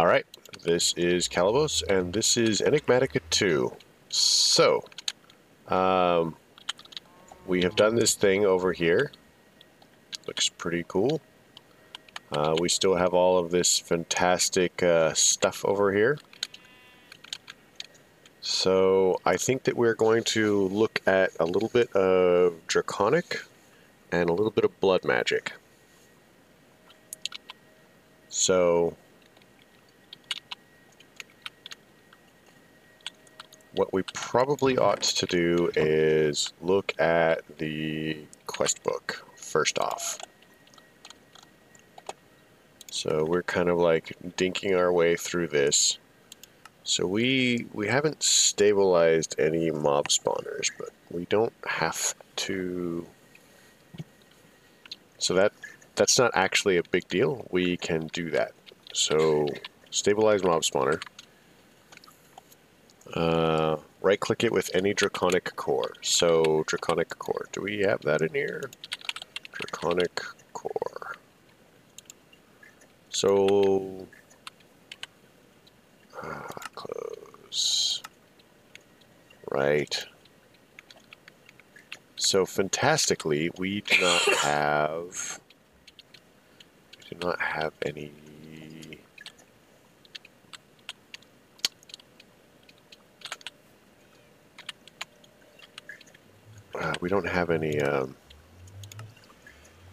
Alright, this is Calibos, and this is Enigmatica 2. So, we have done this thing over here. Looks pretty cool. We still have all of this fantastic stuff over here. So, I think that we're going to look at a little bit of Draconic and a little bit of Blood Magic. So, what we probably ought to do is look at the quest book first off. So we're kind of like dinking our way through this. So we haven't stabilized any mob spawners, but we don't have to. So that's not actually a big deal. We can do that. So stabilize mob spawner. Right click it with any draconic core. So draconic core. Do we have that in here? Draconic core. So close. Right. So fantastically, we do not have any. We don't have any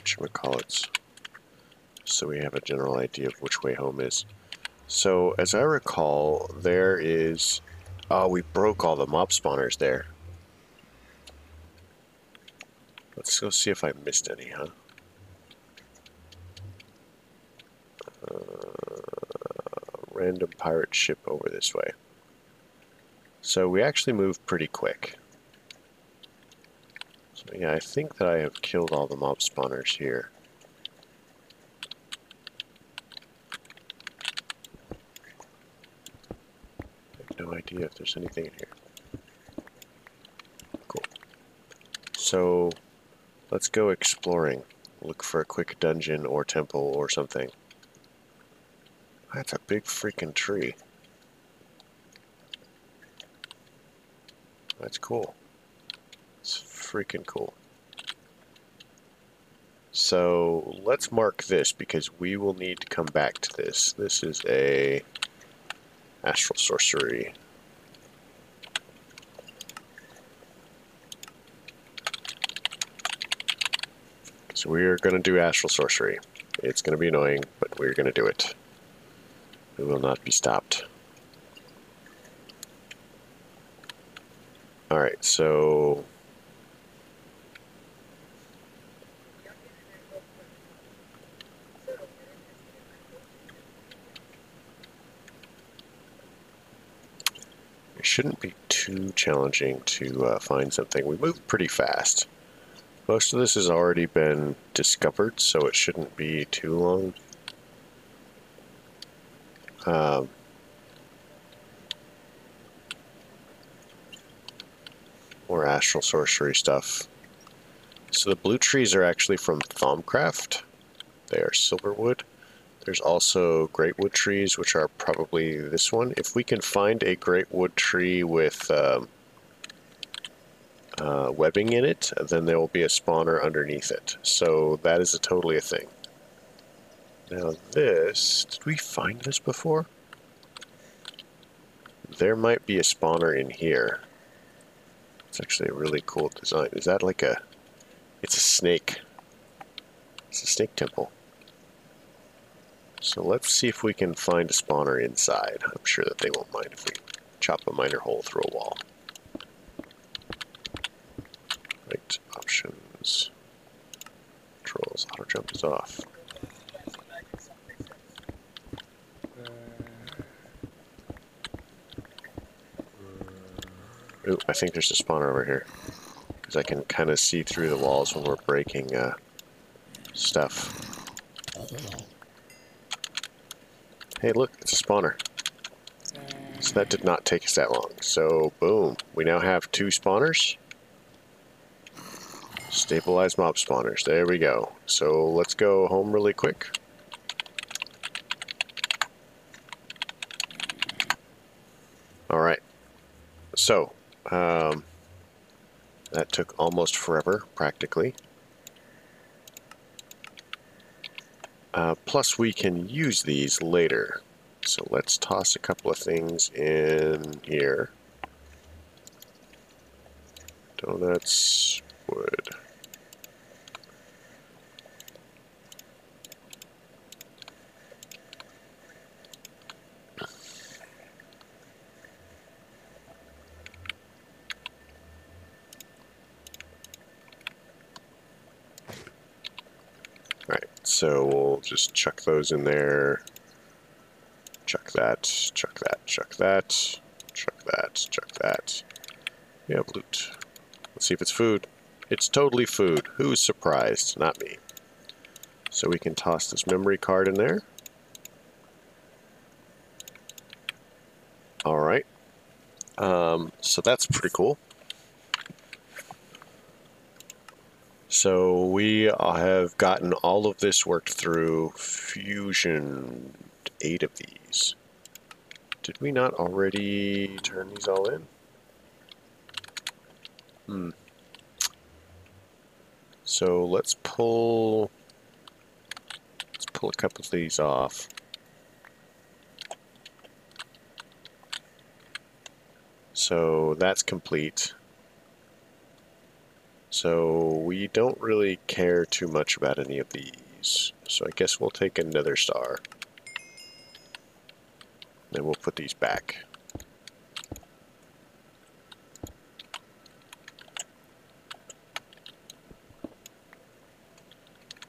whatchamacallits, so we have a general idea of which way home is. So as I recall, there is. Oh, we broke all the mob spawners there. Let's go see if I missed any, huh? Random pirate ship over this way. So we actually moved pretty quick. So yeah, I think that I have killed all the mob spawners here. I have no idea if there's anything in here. Cool. So let's go exploring. Look for a quick dungeon or temple or something. That's a big freaking tree. That's cool. It's freaking cool. So let's mark this because we will need to come back to this. This is a astral sorcery. So we're going to do astral sorcery. It's going to be annoying, but we're going to do it. We will not be stopped. Alright, so it shouldn't be too challenging to find something. We move pretty fast. Most of this has already been discovered, so it shouldn't be too long. More astral sorcery stuff. So the blue trees are actually from Thaumcraft. They are silverwood. There's also great wood trees, which are probably this one. If we can find a great wood tree with webbing in it, then there will be a spawner underneath it. So that is totally a thing. Now this, did we find this before? There might be a spawner in here. It's actually a really cool design. Is that like a... It's a snake. It's a snake temple. So let's see if we can find a spawner inside. I'm sure that they won't mind if we chop a miner hole through a wall. Right, options. Controls, auto jump is off. Ooh, I think there's a spawner over here. Because I can kind of see through the walls when we're breaking stuff. Hey, look, it's a spawner. So that did not take us that long. So, boom. We now have 2 spawners. Stabilize mob spawners. There we go. So let's go home really quick. Alright, so, that took almost forever, practically. Plus we can use these later. So let's toss a couple of things in here. Donuts, wood. Alright, so we'll just chuck those in there. Chuck that, chuck that, chuck that, chuck that, chuck that. We have loot. Let's see if it's food. It's totally food. Who's surprised? Not me. So we can toss this memory card in there. Alright. So that's pretty cool. So we have gotten all of this worked through Fusion, 8 of these. Did we not already turn these all in? So let's pull a couple of these off. So that's complete. So we don't really care too much about any of these. So I guess we'll take another star. Then we'll put these back.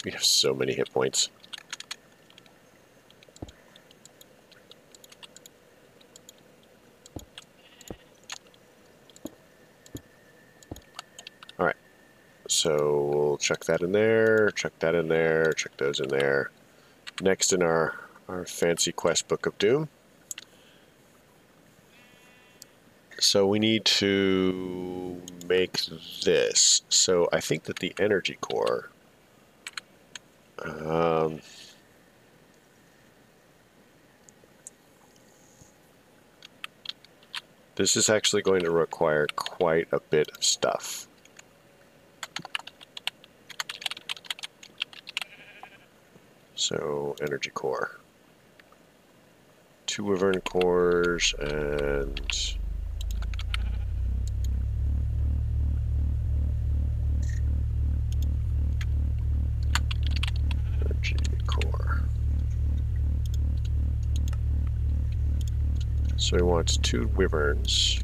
We have so many hit points. Alright. So we'll chuck that in there, chuck that in there, chuck those in there. Next in our fancy quest book of doom. So we need to make this. So I think that the energy core, this is actually going to require quite a bit of stuff. So energy core, 2 wyvern cores and so he wants 2 wyverns.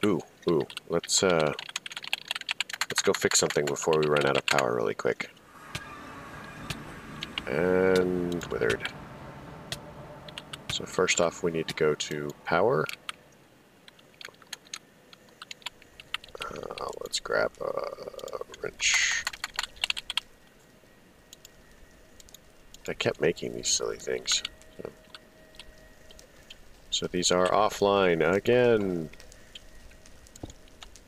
Ooh, let's go fix something before we run out of power really quick. And withered. So first off, we need to go to power. Let's grab a wrench. I kept making these silly things. So these are offline again.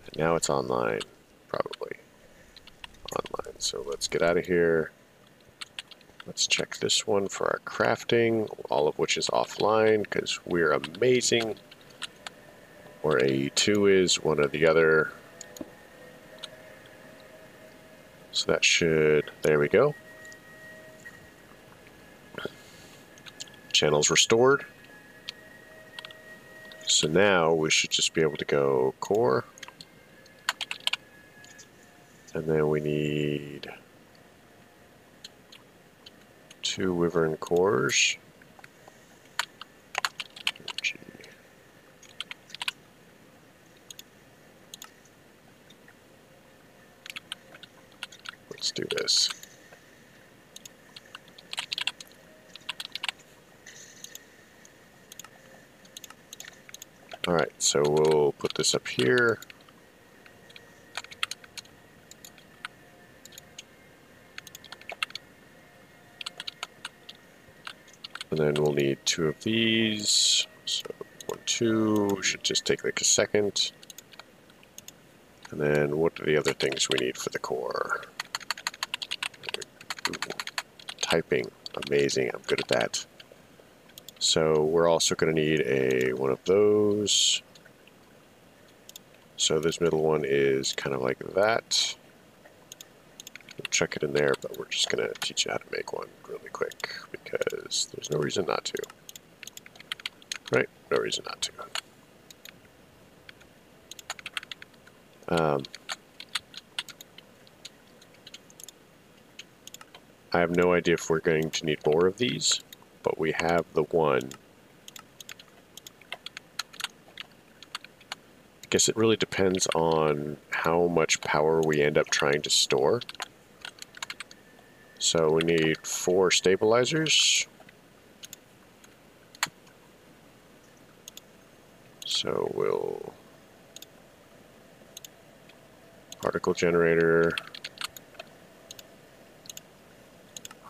And now it's online, probably. Online. So let's get out of here. Let's check this one for our crafting, all of which is offline because we're amazing. Or AE2 is, one or the other. So that should, there we go. Channel's restored. So now we should just be able to go core. And then we need 2 wyvern cores. Gee. Let's do this. Alright, so we'll put this up here. And then we'll need 2 of these. So 1, 2 should just take like a second. And then what are the other things we need for the core? Typing. Amazing. I'm good at that. So we're also going to need one of those. So this middle one is kind of like that. We'll chuck it in there, but we're just going to teach you how to make one really quick because there's no reason not to. Right? No reason not to. I have no idea if we're going to need more of these, but we have the one. I guess it really depends on how much power we end up trying to store. So we need 4 stabilizers. So we'll particle generator,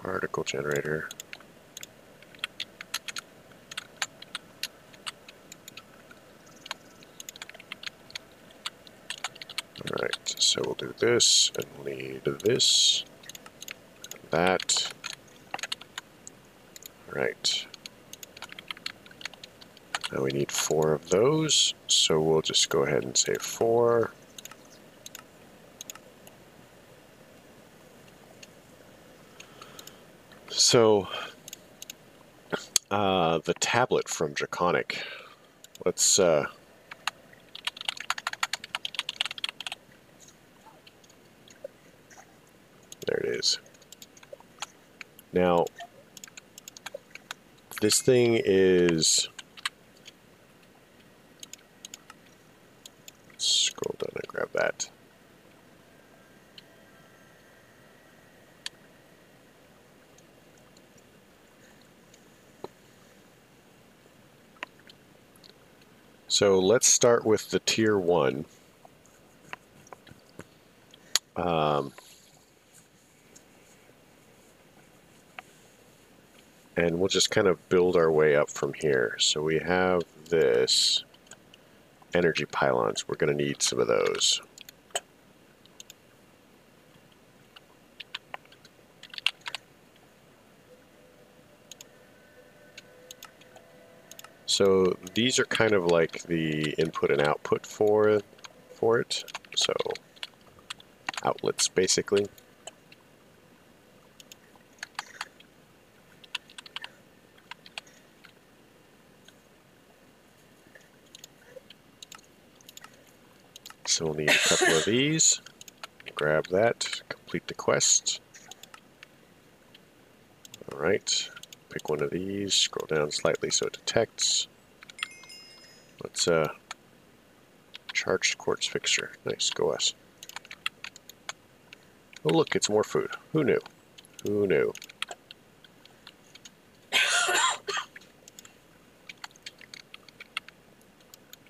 particle generator. Alright, so we'll do this, and we'll need this, that. Alright. Now we need 4 of those, so we'll just go ahead and say 4. So, the tablet from Draconic. Let's, there it is. Now, this thing is... Let's scroll down and grab that. So let's start with the tier 1. And we'll just kind of build our way up from here. So we have this energy pylons. We're going to need some of those. So these are kind of like the input and output for it. So outlets, basically. So we'll need a couple of these. Grab that, complete the quest. All right, pick one of these, scroll down slightly so it detects. Let's charged quartz fixture. Nice, go us. Oh look, it's more food. Who knew? Who knew?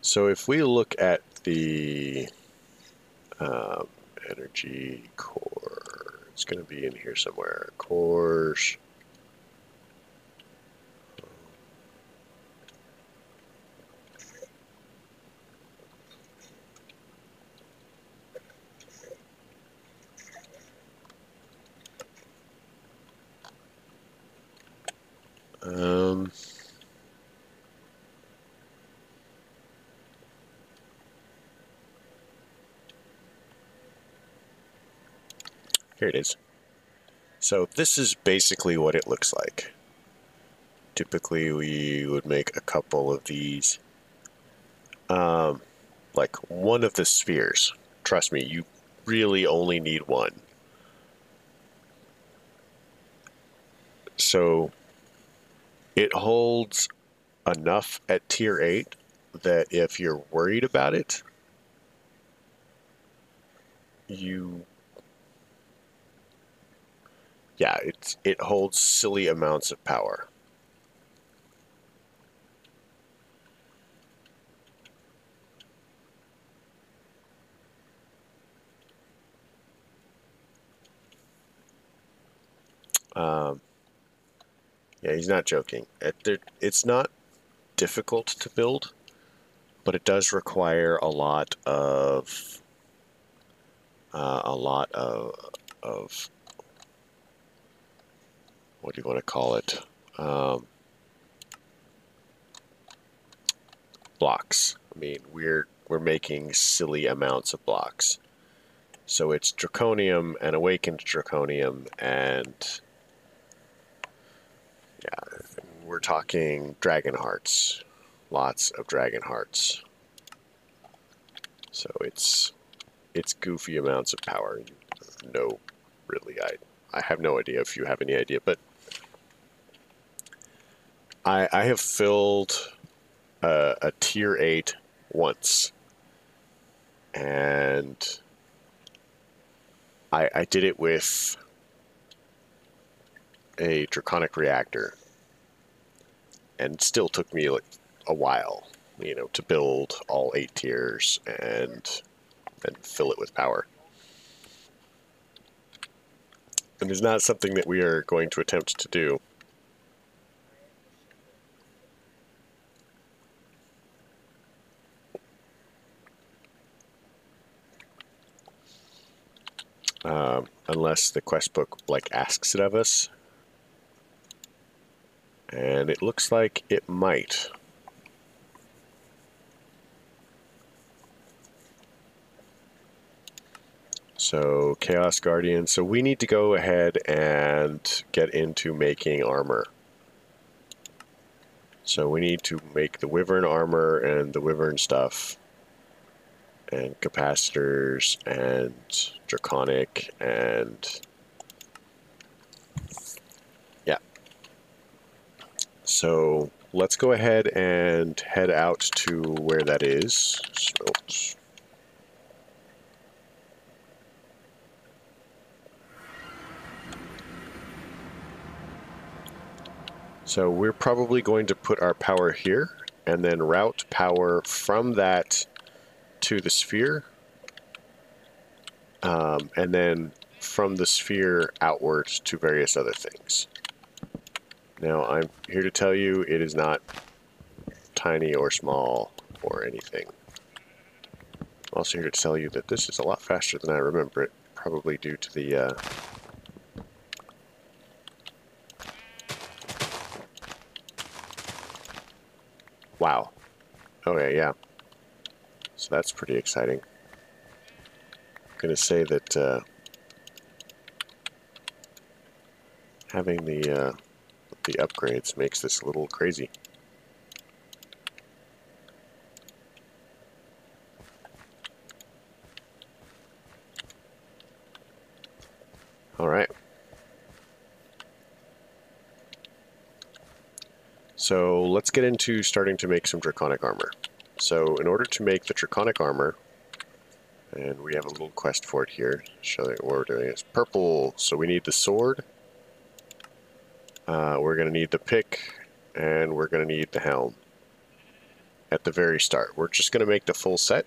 So if we look at the energy core, it's going to be in here somewhere. Cores. Here it is. So this is basically what it looks like. Typically we would make a couple of these. Like one of the spheres. Trust me, you really only need one. So it holds enough at tier 8 that if you're worried about it, yeah, it holds silly amounts of power. Yeah, he's not joking. It's not difficult to build, but it does require a lot of what do you want to call it? Blocks. I mean, we're making silly amounts of blocks. So it's draconium and awakened draconium, and yeah, we're talking dragon hearts. Lots of dragon hearts. So it's goofy amounts of power. No, really, I have no idea if you have any idea, but I have filled a tier 8 once, and I did it with a draconic reactor, and it still took me like a while, you know, to build all 8 tiers and fill it with power. And it's not something that we are going to attempt to do. Unless the quest book like asks it of us. And it looks like it might. So Chaos Guardian. So we need to go ahead and get into making armor. So we need to make the Wyvern armor and the Wyvern stuff, and capacitors and draconic, and yeah. So let's go ahead and head out to where that is. So we're probably going to put our power here and then route power from that to the sphere, and then from the sphere outwards to various other things. Now I'm here to tell you it is not tiny or small or anything. I'm also here to tell you that this is a lot faster than I remember it, probably due to the wow. Okay, yeah. So that's pretty exciting. I'm gonna say that having the upgrades makes this a little crazy. All right. So let's get into starting to make some draconic armor. So in order to make the draconic armor, and we have a little quest for it here, show you what we're doing. It's purple, so we need the sword. We're going to need the pick, and we're going to need the helm at the very start. We're just going to make the full set.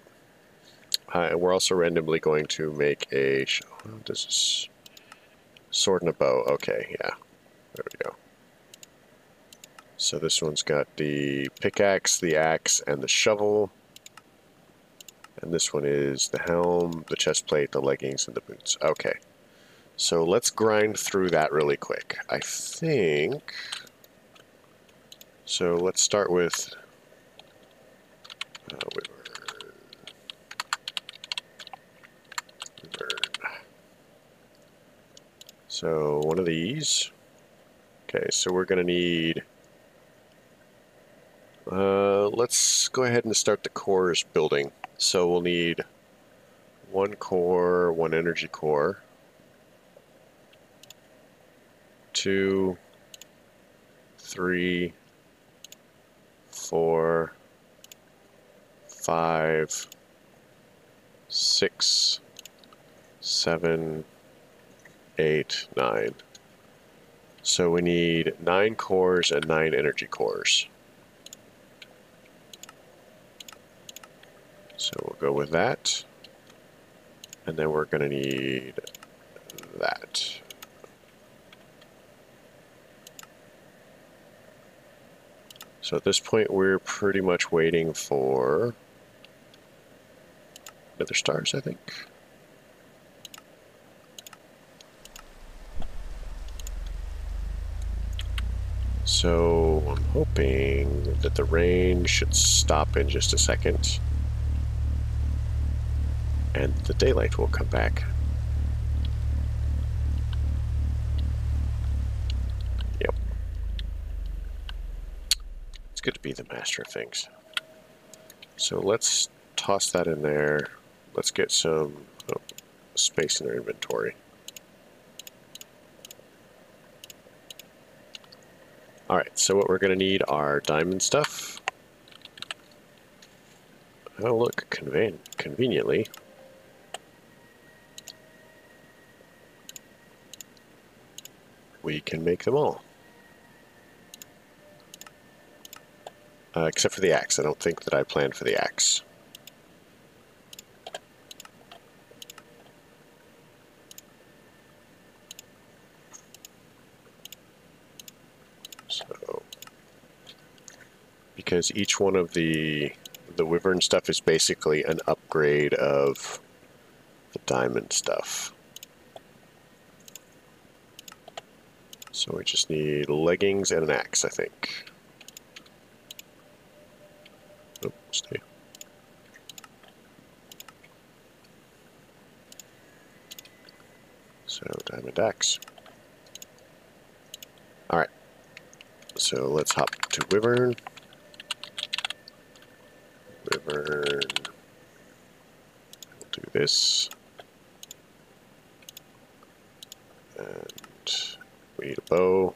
And we're also randomly going to make a... This is sword and a bow. Okay, yeah. There we go. So this one's got the pickaxe, the axe, and the shovel. And this one is the helm, the chest plate, the leggings, and the boots. Okay. So let's grind through that really quick. I think... So let's start with... So one of these. Okay, so we're going to need... let's go ahead and start the cores building. So we'll need 1 core, 1 energy core, 2, 3, 4, 5, 6, 7, 8, 9. So we need 9 cores and 9 energy cores. So we'll go with that. And then we're going to need that. So at this point, we're pretty much waiting for nether stars, I think. So I'm hoping that the rain should stop in just a second and the daylight will come back. Yep. It's good to be the master of things. So let's toss that in there. Let's get some space in our inventory. Alright, so what we're going to need are diamond stuff. Oh look, conveniently. We can make them all. Except for the axe. I don't think that I planned for the axe. So, because each one of the wyvern stuff is basically an upgrade of the diamond stuff. So we just need leggings and an axe, I think. Oh, stay. So, diamond axe. Alright. So let's hop to wyvern. Wyvern. We'll do this. And we need a bow.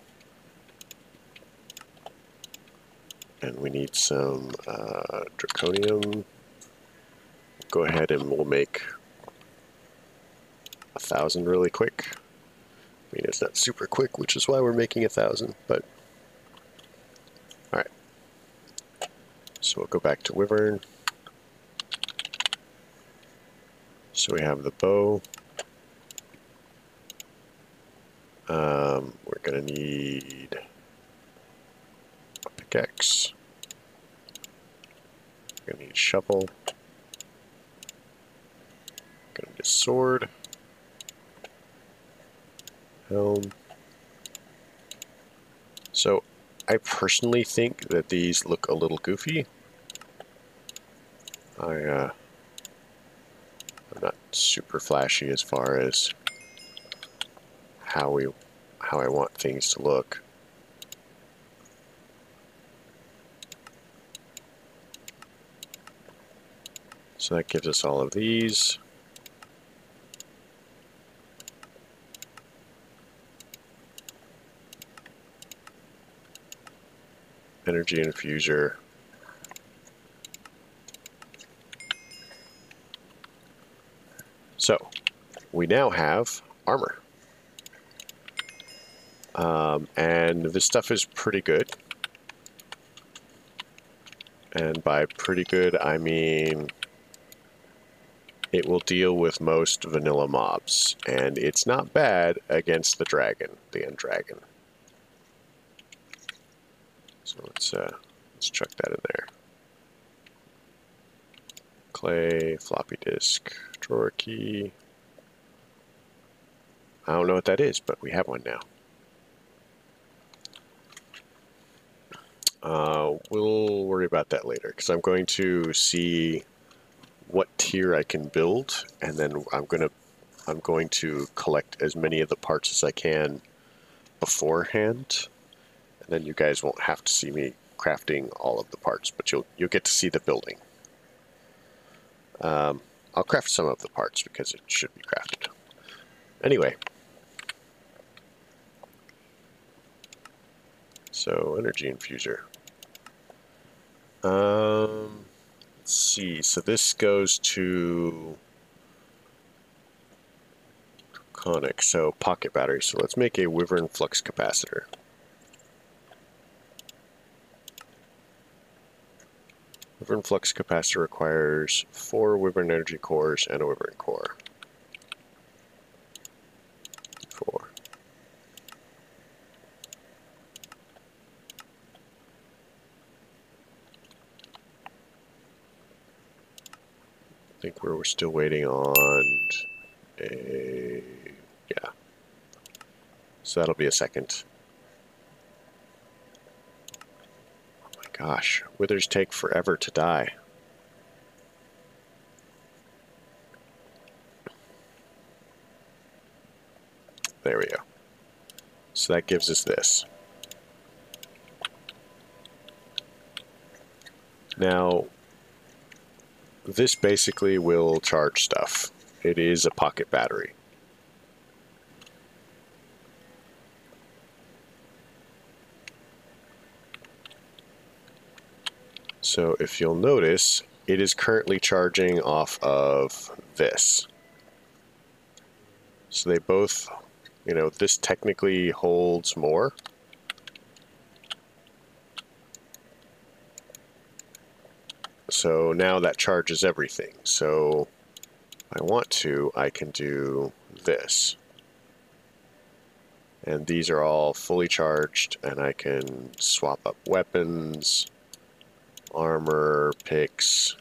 And we need some draconium. Go ahead and we'll make 1,000 really quick. I mean, it's not super quick, which is why we're making 1,000, but alright. So we'll go back to wyvern. So we have the bow. We're going to need a pickaxe. We're going to need a shovel. Going to need a sword. Helm. So I personally think that these look a little goofy. I'm not super flashy as far as how I want things to look. So that gives us all of these. Energy infuser. So we now have armor. And this stuff is pretty good. And by pretty good, I mean it will deal with most vanilla mobs. And it's not bad against the dragon, the end dragon. So let's chuck that in there. Clay, floppy disk, drawer key. I don't know what that is, but we have one now. We'll worry about that later, because I'm going to see what tier I can build, and then I'm going to collect as many of the parts as I can beforehand, and then you guys won't have to see me crafting all of the parts, but you'll get to see the building. I'll craft some of the parts because it should be crafted. Anyway. So, energy infuser. Let's see. So this goes to conic, so pocket battery. So let's make a wyvern flux capacitor. Wyvern flux capacitor requires 4 wyvern energy cores and a wyvern core. 4. I think we're still waiting on a... yeah. So that'll be a second. Gosh, withers take forever to die. There we go. So that gives us this. Now, this basically will charge stuff. It is a pocket battery. So if you'll notice, it is currently charging off of this. So they both, you know, this technically holds more. So now that charges everything. So if I want to, I can do this. And these are all fully charged, and I can swap up weapons, armor, picks,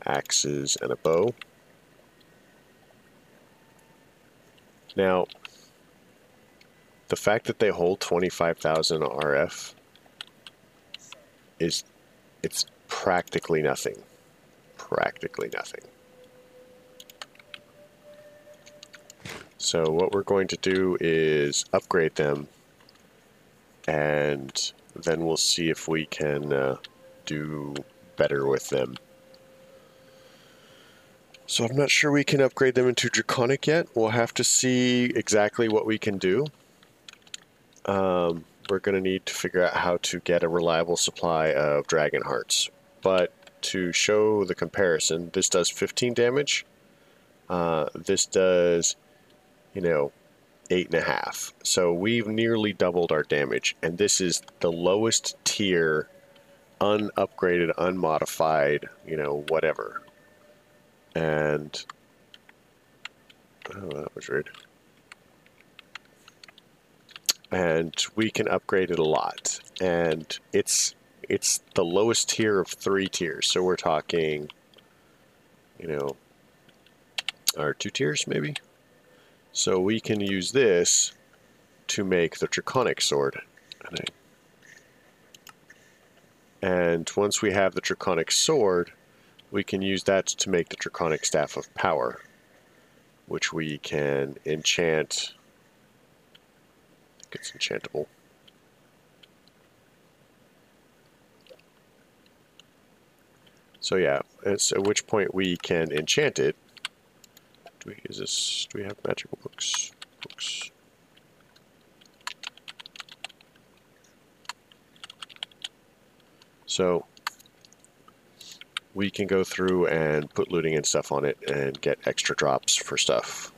axes, and a bow. Now, the fact that they hold 25,000 RF it's practically nothing. Practically nothing. So what we're going to do is upgrade them, and then we'll see if we can do better with them. So I'm not sure we can upgrade them into Draconic yet. We'll have to see exactly what we can do. We're going to need to figure out how to get a reliable supply of Dragon Hearts. But to show the comparison, this does 15 damage. This does, you know, 8.5. So we've nearly doubled our damage. And this is the lowest tier, unupgraded, unmodified, you know, whatever. And oh, that was rude. And we can upgrade it a lot. And it's the lowest tier of 3 tiers. So we're talking, you know, or 2 tiers maybe. So we can use this to make the Draconic Sword. And once we have the Draconic Sword, we can use that to make the Draconic Staff of Power, which we can enchant. It's enchantable. So yeah, at which point we can enchant it. Do we use this? Do we have magical books? Books. So we can go through and put looting and stuff on it and get extra drops for stuff.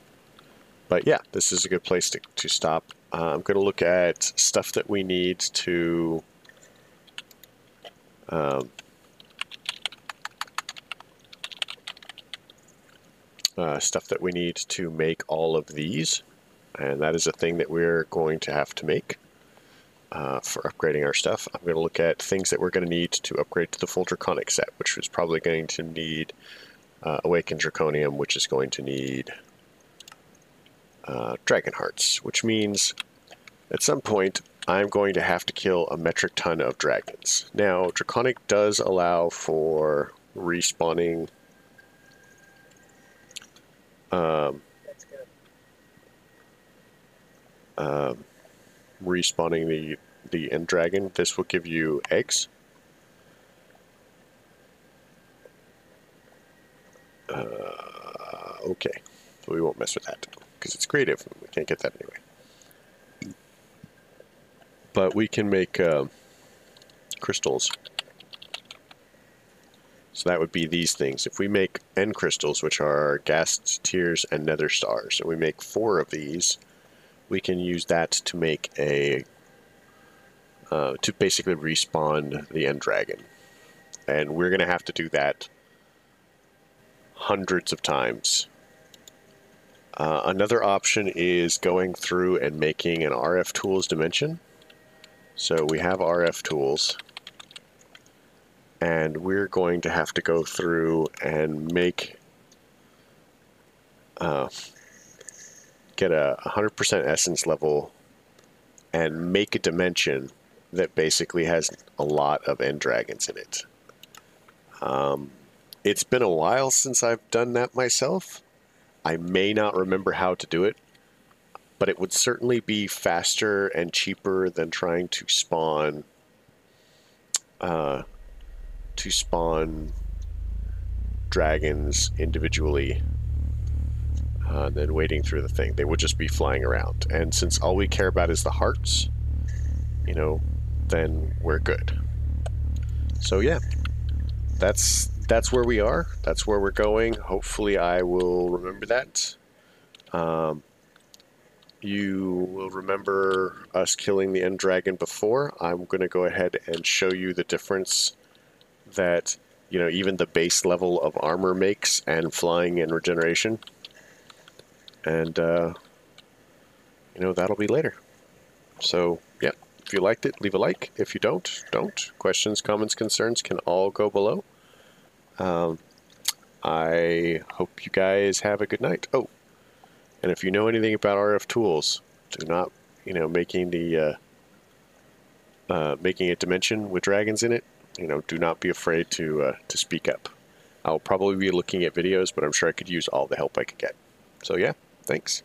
But yeah, this is a good place to stop. I'm going to look at stuff that we need to make all of these, and that is a thing that we're going to have to make for upgrading our stuff. I'm going to look at things that we're going to need to upgrade to the full Draconic set, which is probably going to need Awakened Draconium, which is going to need Dragon Hearts, which means at some point I'm going to have to kill a metric ton of dragons. Now, Draconic does allow for respawning respawning the end dragon. This will give you eggs. Okay, so we won't mess with that because it's creative. We can't get that anyway. But we can make crystals. So that would be these things. If we make end crystals, which are ghast tears and nether stars, and we make 4 of these, we can use that to make a to basically respawn the end dragon. And we're going to have to do that hundreds of times. Another option is going through and making an RF tools dimension. So we have RF tools, and we're going to have to go through and make get a 100% essence level and make a dimension that basically has a lot of end dragons in it. It's been a while since I've done that myself. I may not remember how to do it, but it would certainly be faster and cheaper than trying to spawn dragons individually, than waiting through the thing. They would just be flying around, and since all we care about is the hearts, you know, then we're good. So yeah, that's where we are. That's where we're going. Hopefully, I will remember that. You will remember us killing the end dragon before. I'm going to go ahead and show you the difference that, you know, even the base level of armor makes, and flying and regeneration. And, you know, that'll be later. So, yeah, if you liked it, leave a like. If you don't. Questions, comments, concerns can all go below. I hope you guys have a good night. Oh, and if you know anything about RF tools, do not, you know, making a dimension with dragons in it, you know, do not be afraid to speak up. I'll probably be looking at videos, but I'm sure I could use all the help I could get. So yeah, thanks.